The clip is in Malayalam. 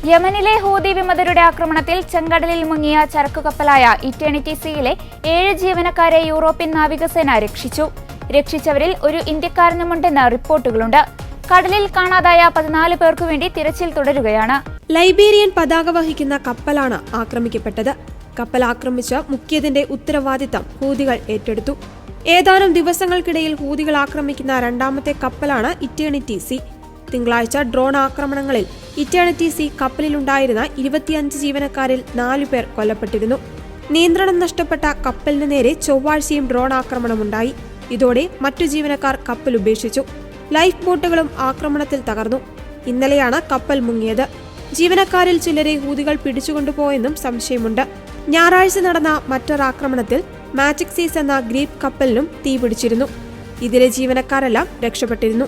യമനിലെ ഹൂതി വിമതരുടെ ആക്രമണത്തിൽ ചെങ്കടലിൽ മുങ്ങിയ ചരക്കുകപ്പലായ ഇറ്റേണിറ്റി സീയിലെ 7 ജീവനക്കാരെ യൂറോപ്യൻ നാവികസേന രക്ഷിച്ചു. രക്ഷിച്ചവരിൽ ഒരു ഇന്ത്യക്കാരനുമുണ്ടെന്ന് റിപ്പോർട്ടുകളുണ്ട്. കടലിൽ കാണാതായ 14 പേർക്കു വേണ്ടി തിരച്ചിൽ തുടരുകയാണ്. ലൈബീരിയൻ പതാക വഹിക്കുന്ന കപ്പലാണ് ആക്രമിക്കപ്പെട്ടത്. കപ്പൽ ആക്രമിച്ച് മുക്കിയതിന്റെ ഉത്തരവാദിത്തം ഹൂതികൾ ഏറ്റെടുത്തു. ഏതാനും ദിവസങ്ങൾക്കിടയിൽ ഹൂതികൾ ആക്രമിക്കുന്ന രണ്ടാമത്തെ കപ്പലാണ് ഇറ്റേണിറ്റി സി. തിങ്കളാഴ്ച ഡ്രോൺ ആക്രമണങ്ങളിൽ ഇറ്റേണിറ്റി സി കപ്പലിലുണ്ടായിരുന്ന 25 ജീവനക്കാരിൽ 4 പേർ കൊല്ലപ്പെട്ടിരുന്നു. നിയന്ത്രണം നഷ്ടപ്പെട്ട കപ്പലിന് നേരെ ചൊവ്വാഴ്ചയും ഡ്രോൺ ആക്രമണമുണ്ടായി. ഇതോടെ മറ്റു ജീവനക്കാർ കപ്പൽ ഉപേക്ഷിച്ചു. ലൈഫ് ബോട്ടുകളും ആക്രമണത്തിൽ തകർന്നു. ഇന്നലെയാണ് കപ്പൽ മുങ്ങിയത്. ജീവനക്കാരിൽ ചിലരെ ഹൂതികൾ പിടിച്ചുകൊണ്ടുപോയെന്നും സംശയമുണ്ട്. ഞായറാഴ്ച നടന്ന മറ്റൊരാക്രമണത്തിൽ മാജിക് സീസ് എന്ന ഗ്രീക്ക് കപ്പലിനും തീപിടിച്ചിരുന്നു. ഇതിലെ ജീവനക്കാരെല്ലാം രക്ഷപ്പെട്ടിരുന്നു.